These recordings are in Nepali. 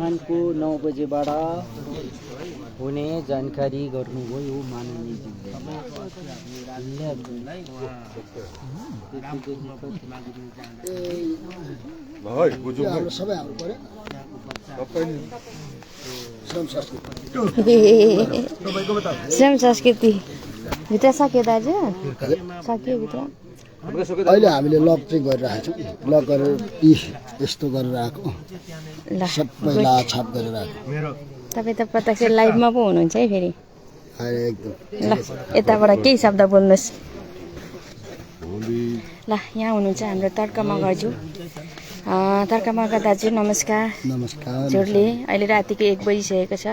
बिहानको 9 बजेबाट हुने जानकारी गर्नुभयो माननीयज्यूले। सबै हाम्रो पर्यो श्रम संस्कृति भित्र सक्यो दाजु सक्यो भित्र अहिले हामीले लक चाहिँ गरिरहेको छौँ लक गरेर यस्तो गरेर आएको सबैलाई छाप गरेर आएको तपाईँ त प्रत्यक्ष लाइभमा पो हुनुहुन्छ है फेरि एकदम ल यताबाट केही शब्द बोल्नुहोस् ल यहाँ हुनुहुन्छ हाम्रो तर्का मगरज्यू तर्का मगर दाजु नमस्कार नमस्कार जोडले अहिले रातिको 1 बजिसकेको छ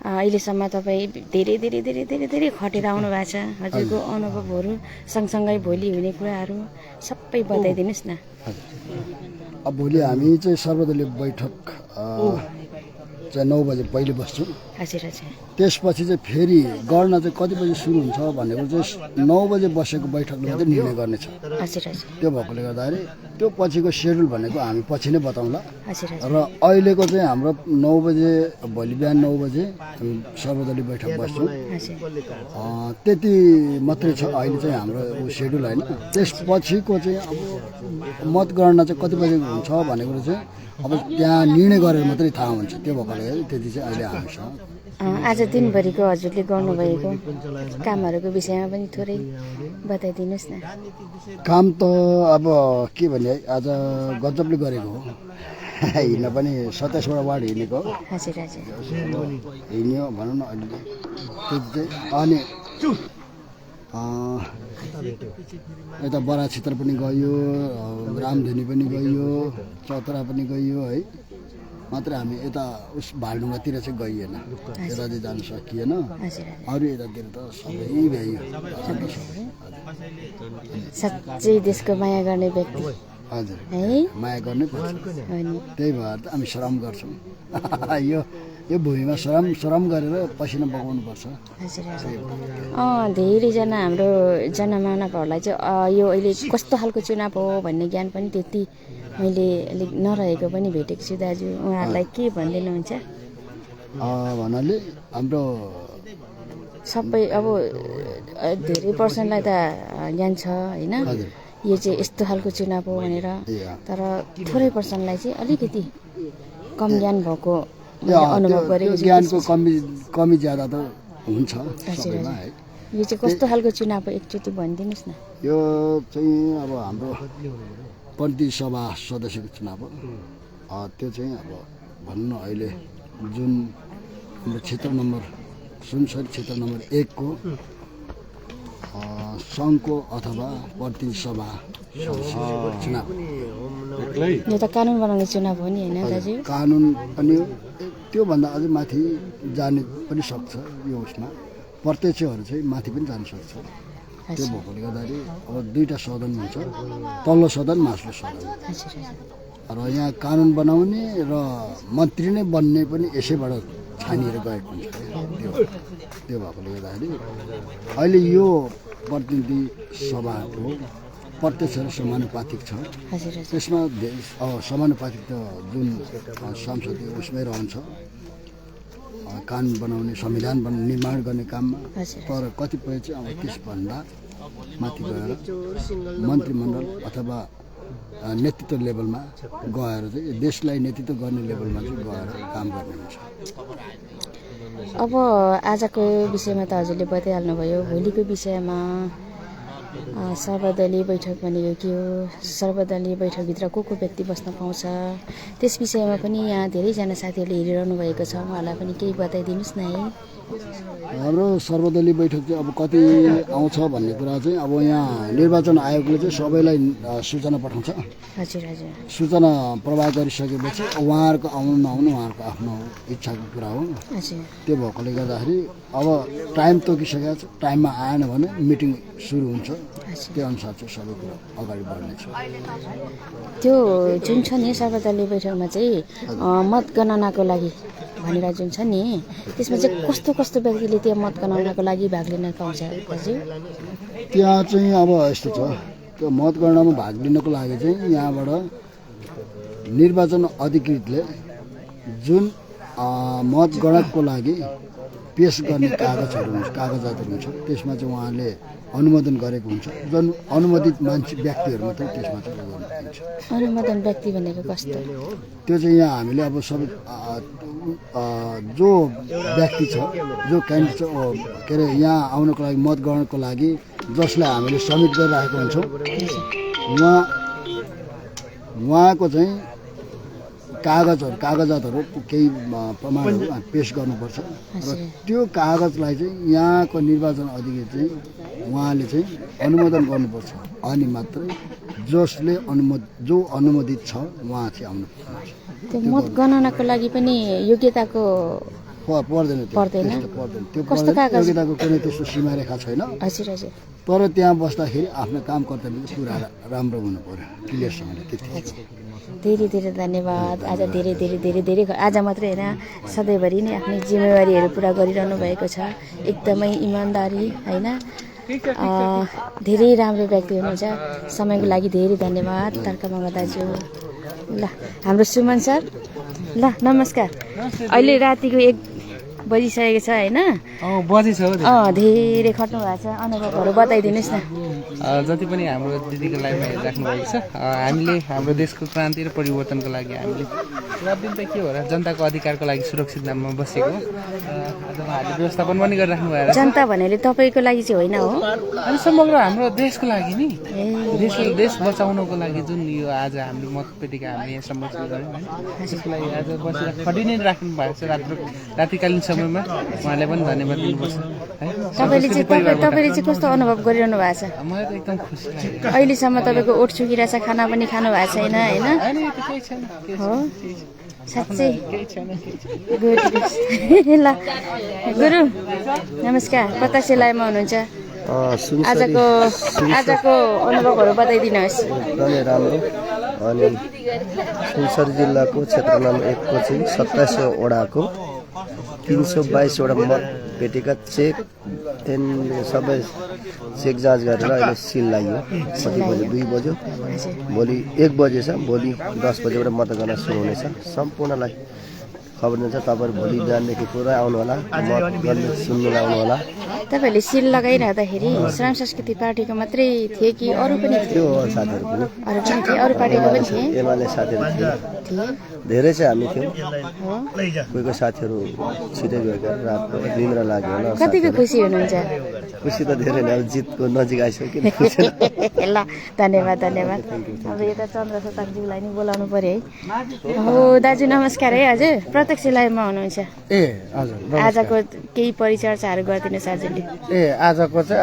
अहिलेसम्म तपाईँ धेरै धेरै धेरै धेरै धेरै खटेर आउनु भएको छ हजुरको अनुभवहरू सँगसँगै भोलि हुने कुराहरू सबै बताइदिनुहोस् न अब भोलि हामी चाहिँ सर्वदलीय बैठक चाहिँ 9 बजे पहिले बस्छौँ हजुर हजुर त्यसपछि चाहिँ फेरि गर्न चाहिँ कति बजी सुरु हुन्छ भनेको चाहिँ 9 बजे बसेको बैठकले मात्रै निर्णय गर्नेछ हजुर हजुर त्यो भएकोले गर्दाखेरि त्यो पछिको सेड्युल भनेको हामी पछि नै बताउँला हजुर र अहिलेको चाहिँ हाम्रो 9 बजे भोलि बिहान 9 बजे हामी सर्वदलीय बैठक बस्छौँ त्यति मात्रै छ अहिले चाहिँ हाम्रो सेड्युल होइन त्यसपछिको चाहिँ अब मतगणना चाहिँ कति बजे हुन्छ भनेको चाहिँ अब त्यहाँ निर्णय गरेर मात्रै थाहा हुन्छ त्यो भएकोले त्यति चाहिँ अहिले हामीसँग आज दिनभरिको हजुरले गर्नुभएको कामहरूको विषयमा पनि थोरै बताइदिनुहोस् न काम त अब के भने आज गजबले गरेको हो हिँड्न पनि 27 वटा वार्ड हिँडेको हजुर हजुर हिँड्यो भनौँ न अहिले त्यो चाहिँ अनि यता बरा क्षेत्र पनि गयो रामधेनी पनि गयो चतरा पनि गयो है मात्र हामी यता उस भालढुङ्गातिर चाहिँ गइएन यता चाहिँ जान सकिएन अरू यतातिर त सबै भ्याइयो साँच्चै देशको माया गर्ने व्यक्ति हजुर है माया गर्नै पर्छ त्यही भएर त हामी श्रम गर्छौँ यो भूमिमा श्रम गरेर पसिना बगाउनुपर्छ धेरैजना हाम्रो जनमानवहरूलाई चाहिँ यो अहिले कस्तो खालको चुनाव हो भन्ने ज्ञान पनि त्यति मैले अलिक नरहेको पनि भेटेको छु दाजु उहाँहरूलाई के भनिदिनुहुन्छ भन्नाले हाम्रो सबै अब धेरै पर्सनलाई त ज्ञान छ होइन यो चाहिँ यस्तो खालको चुनाव हो भनेर तर थोरै पर्सनलाई चाहिँ अलिकति कम ज्ञान भएको अनुभव गरेको छु ज्ञानको कमी ज्यादा त हुन्छ सबैमा है यो चाहिँ कस्तो खालको चुनाव हो एकचोटि भनिदिनुहोस् न यो चाहिँ अब हाम्रो प्रतिनिधि सभा सदस्यको चुनाव हो त्यो चाहिँ अब भनौँ न अहिले जुन हाम्रो क्षेत्र नम्बर सुनसरी क्षेत्र नम्बर 1 को सङ्घको अथवा प्रतिनिधि सभा चुनाव यो त कानुन बनाउने चुनाव हो नि होइन दाजु कानुन अनि त्योभन्दा अझै माथि जाने पनि सक्छ यो उसमा प्रत्यक्षहरू चाहिँ माथि पनि जान सक्छ त्यो भएकोले गर्दाखेरि अब 2टा सदन हुन्छ तल्लो सदन माथिल्लो सदन र यहाँ कानुन बनाउने र मन्त्री नै बन्ने पनि यसैबाट छानिएर गएको हुन्छ त्यो भएकोले गर्दाखेरि अहिले यो प्रतिनिधि सभाको प्रत्यक्ष र समानुपातिक छ त्यसमा समानुपातिक त जुन संसदीय उसमै रहन्छ कानुन बनाउने संविधान निर्माण गर्ने काममा तर कतिपय चाहिँ अब त्यसभन्दा माथि गएर मन्त्रीमण्डल अथवा नेतृत्व लेभलमा गएर चाहिँ देशलाई नेतृत्व गर्ने लेभलमा चाहिँ गएर काम गर्ने हुन्छ अब आजको विषयमा त हजुरले बताइहाल्नुभयो भोलिको विषयमा सर्वदलीय बैठक भनेको के हो सर्वदलीय बैठकभित्र को व्यक्ति बस्न पाउँछ त्यस विषयमा पनि यहाँ धेरैजना साथीहरूले हेरिरहनु भएको छ उहाँलाई पनि केही बताइदिनुहोस् न है हाम्रो सर्वदलीय बैठक चाहिँ अब कति आउँछ भन्ने कुरा चाहिँ अब यहाँ निर्वाचन आयोगले चाहिँ सबैलाई सूचना पठाउँछ हजुर हजुर सूचना प्रवाह गरिसकेपछि उहाँहरूको आउनु नआउनु उहाँहरूको आफ्नो इच्छाको कुरा हो त्यो भएकोले गर्दाखेरि अब टाइम तोकिसकेको छ टाइममा आएन भने मिटिङ सुरु हुन्छ त्यो अनुसार चाहिँ सबै कुरा अगाडि बढ्नेछ त्यो जुन छ नि सर्वदलीय बैठकमा चाहिँ मतगणनाको लागि भनेर जुन छ नि त्यसमा चाहिँ कस्तो कस्तो व्यक्तिले त्यो मतगणनाको लागि भाग लिन पाउँछ दाजु त्यहाँ चाहिँ अब यस्तो छ त्यो मतगणनामा भाग लिनको लागि चाहिँ यहाँबाट निर्वाचन अधिकृतले जुन मतगणतको लागि पेस गर्ने कागजातहरू हुन्छ त्यसमा चाहिँ उहाँले अनुमोदन गरेको हुन्छ जुन अनुमोदित मान्छे व्यक्तिहरू मात्रै त्यसमा चाहिँ हुन्छ। अनुमोदन व्यक्ति भनेको कस्तो? त्यो चाहिँ यहाँ हामीले अब सबै जो व्यक्ति छ जो क्यान्डिडेट के अरे यहाँ आउनको लागि मतगणतको लागि जसलाई हामीले सब्मिट गरिराखेको हुन्छौँ उहाँको चाहिँ कागजातहरू केही प्रमाणहरू पेस गर्नुपर्छ र त्यो कागजलाई चाहिँ यहाँको निर्वाचन अधिकारी चाहिँ उहाँले चाहिँ अनुमोदन गर्नुपर्छ अनि मात्रै जो अनुमोदित छ उहाँ चाहिँ आउनुपर्छ। त्यो मतगणनाको लागि पनि योग्यताको पर्दैन त्यो कस्तो कागज? योग्यताको कुनै त्यस्तो सीमारेखा छैन। हजुर हजुर। तर त्यहाँ बस्दाखेरि आफ्नो काम कर्तव्य पुरा राम्रो हुनु पर्यो क्लियरसँगले त्यति। धेरै धेरै धन्यवाद। आज धेरै आज मात्रै होइन सधैँभरि नै आफ्नो जिम्मेवारीहरू पुरा गरिरहनु भएको छ। एकदमै इमान्दारी होइन धेरै राम्रो व्यक्ति हुनुहुन्छ। समयको लागि धेरै धन्यवाद तर्कमंगला दाजु। ल हाम्रो सुमन सर, ल नमस्कार। अहिले रातिको 1 बजिसकेको छ होइन? धेरै खट्नु भएको छ, अनुभवहरू बताइदिनुहोस् न। जति पनि हाम्रो दिदीको लाइफमा हेरिराख्नु भएको छ, हामीले हाम्रो देशको क्रान्ति र परिवर्तनको लागि हामीले रात दिन त के हो र जनताको अधिकारको लागि सुरक्षित नाममा बसेको आज उहाँहरूले व्यवस्थापन पनि गरिराख्नु भएको छ। जनता भनेले तपाईँको लागि चाहिँ होइन हो, अनि समग्र हाम्रो देशको लागि नि, देश बचाउनको लागि जुन यो आज हाम्रो मतपेटिका हामीले यहाँ सम्बोधन गऱ्यौँ होइन, त्यसको लागि आज बसेर खटी नै राख्नु भएको छ रातिकालीन समयमा। उहाँले पनि धन्यवाद दिनुपर्छ है। तपाईँले चाहिँ कस्तो अनुभव गरिरहनु भएको छ? मलाई त एकदम खुसी लाग्यो। अहिलेसम्म तपाईँको ओठ सुकिरहेछ, खाना पनि खानु भएको छैन होइन? हो साँच्चै गुड। ल गुरु नमस्कार, प्रत्यक्ष लाइभमा हुनुहुन्छ। आजको अनुभवहरू बताइदिनुहोस्। एकदमै राम्रो। अनि सुनसरी जिल्लाको क्षेत्र नम्बर 1 को चाहिँ 27 वडाको 322वटा मतपेटिका चेक सबै चेक जाँच गरेर अहिले सिल लाग्यो। कति बज्यो? 2 बज्यो। भोलि 1 बजेछ। भोलि 10 बजेबाट मतगणना सुरु हुनेछ। सम्पूर्णलाई खबर दिन्छ। तपाईँहरू भोलि बिहानदेखि पुरा आउनु होला, मत गर्ने सुन्नु आउनु होला। तपाईँहरूले सिल लगाइरहँदाखेरि श्रम संस्कृति पार्टीको मात्रै थिए कि अरू पनि थियो? साथीहरू पनि अरू पार्टीको पनि थिए? एमाले साथीहरू थिए, धेरै चाहिँ हामी थियौँ। कोही साथीहरू छिटै गएका, रातको निन्द्रा लाग्यो होला। कतिको खुसी हुनुहुन्छ? खुसी त धेरै नै, अब जितको नजिक आइसक्यो किन खुसी। ल धन्यवाद। अब यता चन्द्र सताकज्यूलाई नि बोलाउनु पर्यो है। हो दाजु नमस्कार है। हजुर प्रत्यक्ष लाइभमा हुनुहुन्छ। हजुर आजको केही परिचर्चाहरू गरिदिनुहोस् हजुरले। आजको चाहिँ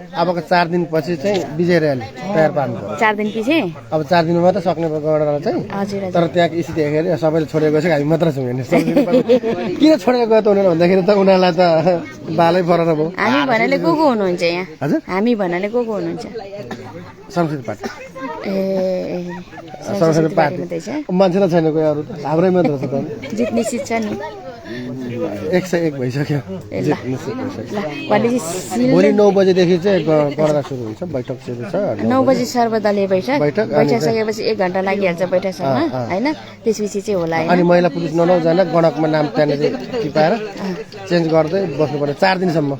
अबको 4 दिनपछि चाहिँ विजय र्याली तयार पार्नु पर्यो। 4 दिन पछि अब 4 दिनमा मात्रै सक्ने गणना चाहिँ। हजुर तर त्यहाँको स्थिति हेरेर सबैले छोडेको छ, हामी मात्र छौँ हेर्ने। किन छोडेको गयो त उनीहरू भन्दाखेरि त उनीहरूलाई त बालै फरक भयो। हामी भन्नाले को हुनुहुन्छ यहाँ? हजुर हामी भन्नाले को हुनुहुन्छ? संस्कृति पार्टी। संस्कृति पार्टी मान्छे त छैन कोही अरू, हाम्रै मात्र छ त। जित निश्चित छ नि? 101 भइसक्यो। भनेपछि भोलि 9 बजेदेखि चाहिँ गणना सुरु हुन्छ, बैठक सुरु छ। 9 बजी सर्वदलीय बैठक सकेपछि 1 घन्टा लागिहाल्छ बैठकसम्म होइन? त्यसपछि चाहिँ होला अनि महिला पुरुष 9जना गणकमा नाम त्यहाँनिर टिपाएर चेन्ज गर्दै बस्नुपर्ने 4 दिनसम्म।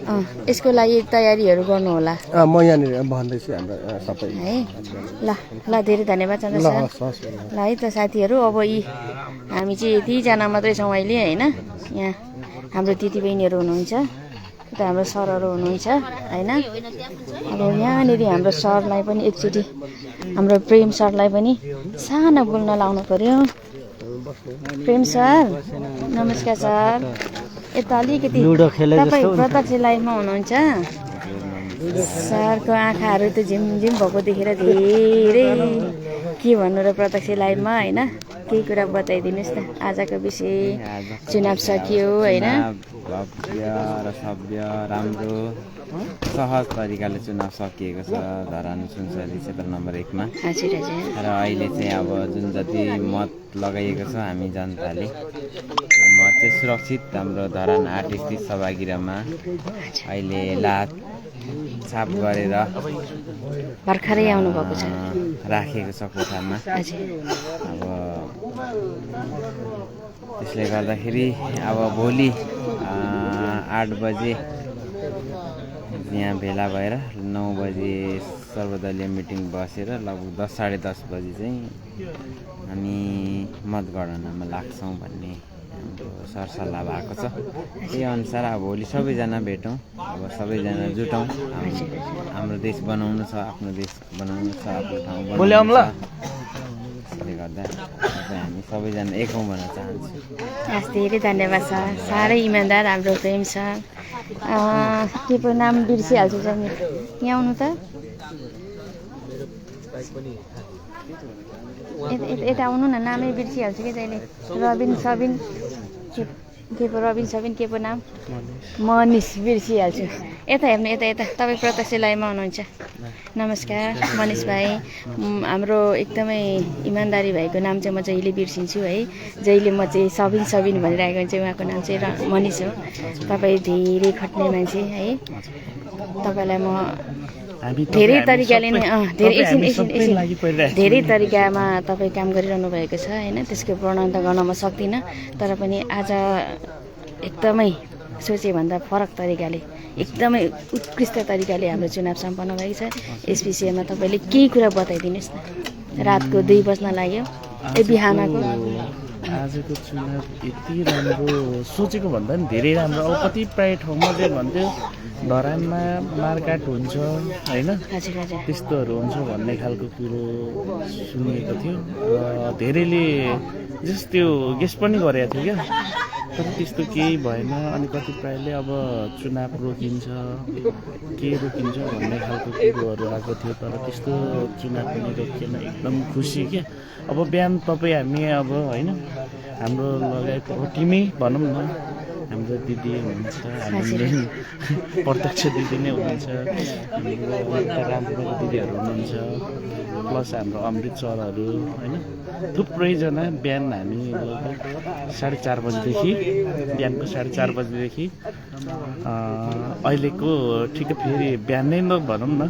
यसको लागि तयारीहरू गर्नु होला। म यहाँनिर भन्दैछु हाम्रो सबै है। ल धेरै धन्यवाद चन्द्र सर। ल है त साथीहरू, अब हामी चाहिँ यतिजना मात्रै छौँ अहिले होइन? यहाँ हाम्रो दिदीबहिनीहरू हुनुहुन्छ, त हाम्रो सरहरू हुनुहुन्छ होइन? अब यहाँनिर हाम्रो सरलाई पनि एकचोटि, हाम्रो प्रेम सरलाई पनि सानो बोल्न लाउनु पर्यो। प्रेम सर नमस्कार सर। यता अलिकति तपाईँ प्रत्यक्ष लाइभमा हुनुहुन्छ। सरको आँखाहरू त झिमझिम भएको देखेर धेरै के भन्नु र प्रत्यक्ष लाइभमा होइन? केही कुरा बताइदिनुहोस् न। आजको विषय चुनाव सकियो होइन? भव्य र सभ्य राम्रो सहज तरिकाले चुनाव सकिएको छ धरान सुनसरी क्षेत्र नम्बर 1 मा। हजुर र अहिले चाहिँ अब जुन जति मत लगाइएको छ हामी जनताले, मत चाहिँ सुरक्षित हाम्रो धरान 8 स्थित सभागृहमा अहिले छाप गरेर भर्खरै आउनुभएको छ राखेको छ कोठामा। हजुर अब त्यसले गर्दाखेरि अब भोलि 8 बजे यहाँ भेला भएर 9 बजे सर्वदलीय मिटिङ बसेर लगभग 10 साढे 10 बजी चाहिँ हामी मतगणनामा लाग्छौँ भन्ने हाम्रो सरसल्लाह भएको छ। त्यही अनुसार अब भोलि सबैजना भेटौँ, अब सबैजना जुटौँ। हाम्रो देश बनाउनु छ, आफ्नो देश बनाउनु छ, आफ्नो ठाउँ बनाउनु छ। त्यसले गर्दा हामी सबैजना एक हौँ भन्न चाहन्छु। हस्, धेरै धन्यवाद सर। साह्रै इमान्दार हाम्रो प्रेम सर। के पो नाम बिर्सिहाल्छु सर, यहाँ आउनु त। यता आउनु न, नामै बिर्सिहाल्छु कि जहिले। रबिन सबिन के पो रबिन सबिन के पो नाम, मनिष बिर्सिहाल्छु। यता हेर्नु, यता यता तपाईँ प्रत्यक्ष लाइभमा हुनुहुन्छ। नमस्कार मनिष भाइ। हाम्रो एकदमै इमान्दारी भाइको नाम चाहिँ म जहिले बिर्सिन्छु है। जहिले म चाहिँ सबिन सबिन भनिरहेको हुन्छ, उहाँको नाम चाहिँ मनिष हो। तपाईँ धेरै खट्ने मान्छे है। तपाईँलाई म धेरै तरिकाले नै धेरै तरिकामा तपाईँ काम गरिरहनु भएको छ होइन। त्यसको वर्णन त गर्न म सक्दिनँ, तर पनि आज एकदमै सोचेभन्दा फरक तरिकाले, एकदमै उत्कृष्ट तरिकाले हाम्रो चुनाव सम्पन्न भएको छ। यस विषयमा तपाईँले केही कुरा बताइदिनुहोस् न। रातको 2 बज्न लाग्यो, बिहानको आजको चुनाव यति राम्रो सोचेको भन्दा पनि धेरै राम्रो। अब कतिपय ठाउँमा चाहिँ भन्थ्यो धरानमा मारकाट हुन्छ होइन, त्यस्तोहरू हुन्छ भन्ने खालको कुरो सुनिएको थियो र धेरैले जस त्यो गेस पनि गरेको थियो क्या, तर त्यस्तो केही भएन। अनि कतिपयले अब चुनाव रोकिन्छ, के रोकिन्छ भन्ने खालको कुरोहरू आएको थियो, तर त्यस्तो चुनाव पनि रोकिएन। एकदम खुसी क्या। अब बिहान तपाईँ हामी अब होइन हाम्रो लगायत टिमै भनौँ न, हाम्रो दिदी हुनुहुन्छ, हामीले प्रत्यक्ष दिदी नै हुनुहुन्छ, हाम्रो राम्रो दिदीहरू हुनुहुन्छ, प्लस हाम्रो अमृत सरहरू होइन, थुप्रैजना। बिहान हामी लगभग 4:30 बजीदेखि, बिहानको 4:30 बजीदेखि अहिलेको ठिकै फेरि बिहानै न भनौँ न,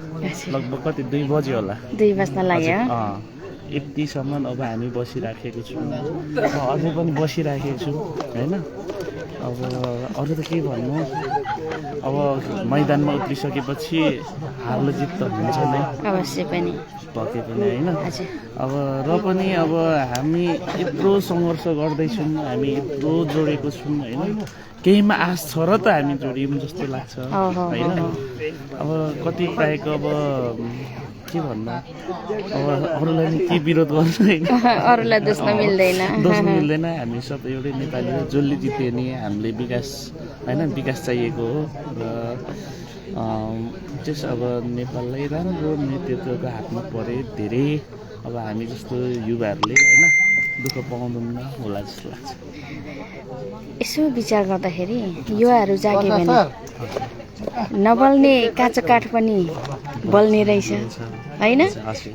लगभग कति 2 बज्यो होला, 2 बज्न लाग्यो। यतिसम्म अब हामी बसिराखेको छौँ, अझै पनि बसिराखेको छौँ होइन। अब अरू त के भन्नु, अब मैदानमा उत्रिसकेपछि हार जित त हुन्छ नै अवश्य पनि, पके पनि होइन। अब र पनि अब हामी यत्रो सङ्घर्ष गर्दैछौँ, हामी यत्रो जोडेको छौँ होइन। केहीमा आश छ र त हामी जोडियौँ जस्तो लाग्छ होइन। अब कतिपयको अब के भन्नु, अब अरूलाई नि के विरोध गर्नु होइन, अरूलाई दोष मिल्दैन, हामी सब एउटै नेपाली हो। जसले जित्यो नि हामीले विकास होइन, विकास चाहिएको हो र त्यस अब नेपाललाई राम्रो नेतृत्वको हातमा परे धेरै अब हामी जस्तो युवाहरूले होइन दुःख पाउँदैनौँ होला जस्तो लाग्छ। यसो विचार गर्दाखेरि युवाहरू जाग्यो भने नबल्ने काँचो काठ पनि बल्ने रहेछ होइन।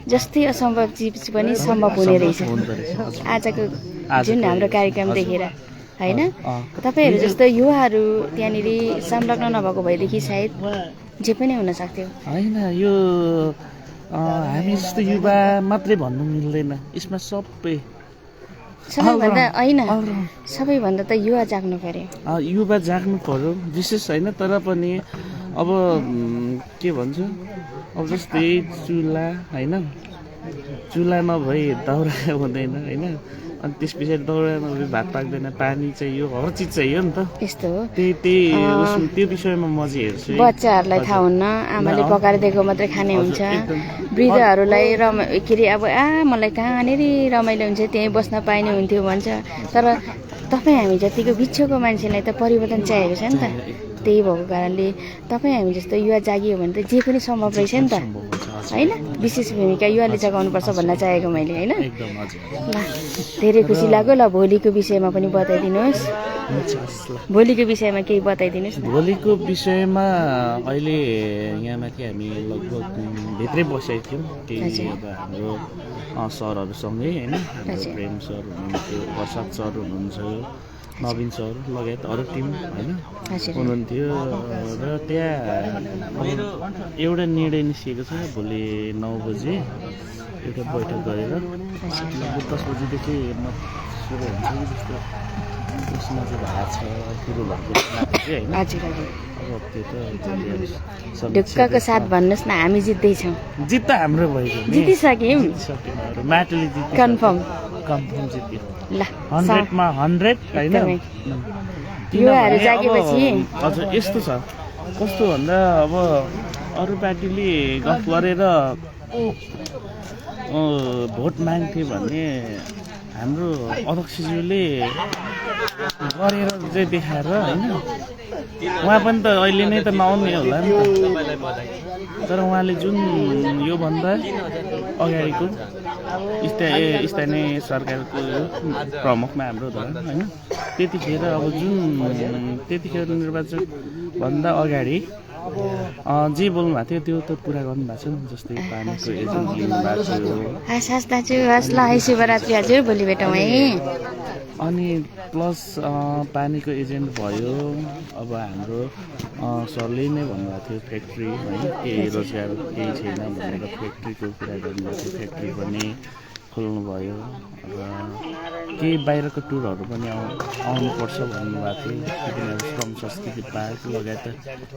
जस्तै असम्भव चिज पनि सम्भव हुने रहेछ आजको जुन हाम्रो कार्यक्रम देखेर होइन। तपाईँहरू जस्तो युवाहरू त्यहाँनिर संलग्न नभएको भएदेखि सायद जे पनि हुन सक्थ्यो होइन। यो हामी जस्तो युवा मात्रै भन्नु मिल्दैन, यसमा सबैभन्दा होइन, सबैभन्दा त युवा जाग्नु पर्यो, युवा जाग्नु पर्यो विशेष होइन। तर पनि अब के भन्छ, अब जस्तै चुल्हा होइन, चुल्हा नभई दाउरा हुँदैन होइन। अनि त्यस पछाडि दाउरा नभए भात पाक्दैन, पानी चाहियो, हर चिज चाहियो नि त। यस्तो हो, त्यो विषयमा म चाहिँ हेर्छु। बच्चाहरूलाई थाहा हुन्न, आमाले पकाएर दिएको मात्रै खाने हुन्छ। वृद्धहरूलाई के अरे अब मलाई कहाँनिर रमाइलो हुन्छ त्यहीँ बस्न पाइने हुन्थ्यो भन्छ। तर तपाईँ हामी जतिको बिच्छोको मान्छेलाई त परिवर्तन चाहिएको छ नि त। त्यही भएको कारणले तपाईँ हामी जस्तो युवा जागियो भने त जे पनि सम्भव रहेछ नि त होइन। विशेष भूमिका युवाले जगाउनुपर्छ भन्न चाहेको मैले होइन। ल धेरै खुसी लाग्यो। ल भोलिको विषयमा पनि बताइदिनुहोस्, भोलिको विषयमा केही बताइदिनुहोस्। भोलिको विषयमा अहिले यहाँ माथि हामी लगभग भित्रै बसेको थियौँ, केही अब हाम्रो सरहरूसँगै होइन। हाम्रो प्रेम सर हुनुहुन्थ्यो, प्रसाद सर हुनुहुन्छ, नवीन सर लगायत अरू टिम होइन हजुर हुनुहुन्थ्यो र त्यहाँ एउटा निर्णय निस्किएको छ भोलि 9 बजे एउटा बैठक गरेर 10 बजीदेखि सुरु हुन्छ कि जस्तो त्यसमा चाहिँ भएको छ कुरोहरूको चाहिँ होइन हजुर हजुर अब त्यो त ढुक्कको साथ भन्नुहोस् न हामी जित्दैछौँ जित त हाम्रो भयो जितिसक्यौँ म्याटले जित्यो कन्फर्म जित्यो ल 100मा 100 होइन युवाहरू जागेपछि हजुर यस्तो छ कस्तो भन्दा अब अरू पार्टीले गफ गरेर भोट माग्थे भने हाम्रो अध्यक्षज्यूले गरेर चाहिँ देखाएर होइन उहाँ पनि त अहिले नै त नआउने होला नि त तर उहाँले जुन योभन्दा अगाडिको स्थानीय सरकारको प्रमुखमा हाम्रो धर्म होइन त्यतिखेर अब त्यतिखेर निर्वाचनभन्दा अगाडि जे बोल्नु भएको थियो त्यो त पुरा गर्नुभएको छ जस्तै पानीको एजेन्ट लिनुभएको थियो हस् दाजु हस् ल है शिवरात्रि हजुर भोलि भेटौँ है अनि प्लस पानीको एजेन्ट भयो अब हाम्रो सरले नै भन्नुभएको थियो फ्याक्ट्री होइन केही रोजगार केही छैन भनेर फ्याक्ट्रीको कुरा गर्नुभएको थियो फ्याक्ट्री पनि खोल्नुभयो र केही बाहिरको टुरहरू पनि आउनुपर्छ भन्नुभएको थियो किनभने श्रम संस्कृति पार्क लगायत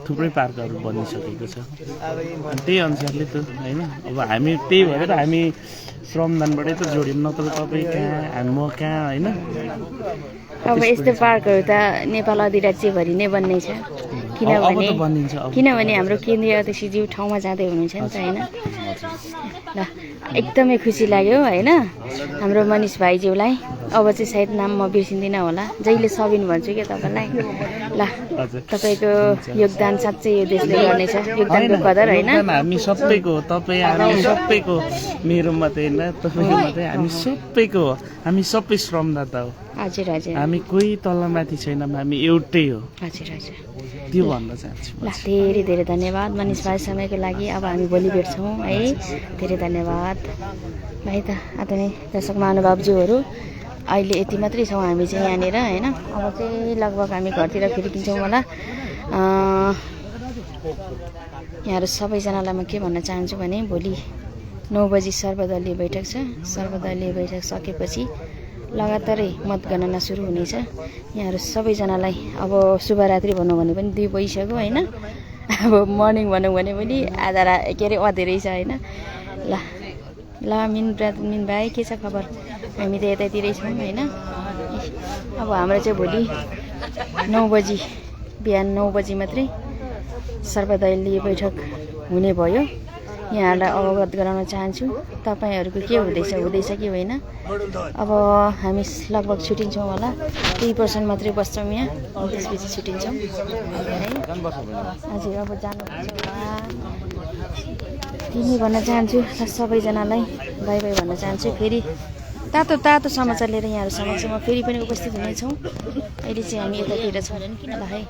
थुप्रै पार्कहरू बनिसकेको छ अनि त्यही अनुसारले त होइन अब हामी त्यही भएर हामी श्रमदानबाटै त जोड्यौँ नत्र तपाईँ कहाँ म कहाँ होइन अब यस्तो पार्कहरू त नेपाल अधिराज्यभरि नै बन्ने छ किनभने हाम्रो केन्द्रीय अध्यक्षज्यू ठाउँमा जाँदै हुनुहुन्छ नि त होइन ल एकदमै खुसी लाग्यो होइन हाम्रो मनिष भाइज्यूलाई अब चाहिँ सायद नाम म बिर्सिँदिनँ होला जहिले सबिन भन्छु क्या तपाईँलाई ल तपाईँको योगदान साँच्चै यो देशले गर्नेछ योगदानको कदर होइन हामी सबैको तपाईँ हामी सबैको मेरो मात्रै होइन तपाईँको मात्रै हामी सबै श्रमदाता हो हजुर हजुर हामी कोही तलमाथि छैनौँ हामी एउटै हो हजुर हजुर त्यो भन्न चाहन्छु ल धेरै धेरै धन्यवाद मनिष भाइ समयको लागि अब हामी भोलि भेट्छौँ है धेरै धन्यवाद भाइ त आदरणीय दर्शक महानुभावज्यूहरू अहिले यति मात्रै छौँ हामी चाहिँ यहाँनिर होइन अब चाहिँ लगभग हामी घरतिर फर्किन्छौँ होला यहाँहरू सबैजनालाई म के भन्न चाहन्छु भने भोलि 9 बजी सर्वदलीय बैठक छ सर्वदलीय बैठक सकेपछि लगातारै मतगणना सुरु हुनेछ यहाँहरू सबैजनालाई अब शुभरात्रि भनौँ भने पनि 2 बजिसक्यो होइन अब मर्निङ भनौँ भने पनि आधा के अरे अँधेरै छ होइन ल मिन भाइ के छ खबर हामी त यतातिरै छौँ होइन अब हाम्रो चाहिँ भोलि 9 बजी बिहान 9 बजी मात्रै सर्वदलीय बैठक हुने भयो यहाँहरूलाई अवगत गराउन चाहन्छु तपाईँहरूको के हुँदैछ कि होइन अब हामी लगभग छुट्टिन्छौँ होला 3% मात्रै बस्छौँ यहाँ त्यसपछि छुट्टिन्छौँ है हजुर अब जानुपर्छ होला तिमी भन्न चाहन्छु सबैजनालाई बाई बाई भन्न चाहन्छु फेरि तातो समाचार लिएर यहाँहरू समक्षमा फेरि पनि उपस्थित हुनेछौँ अहिले चाहिँ हामी यतातिर छौँ ल है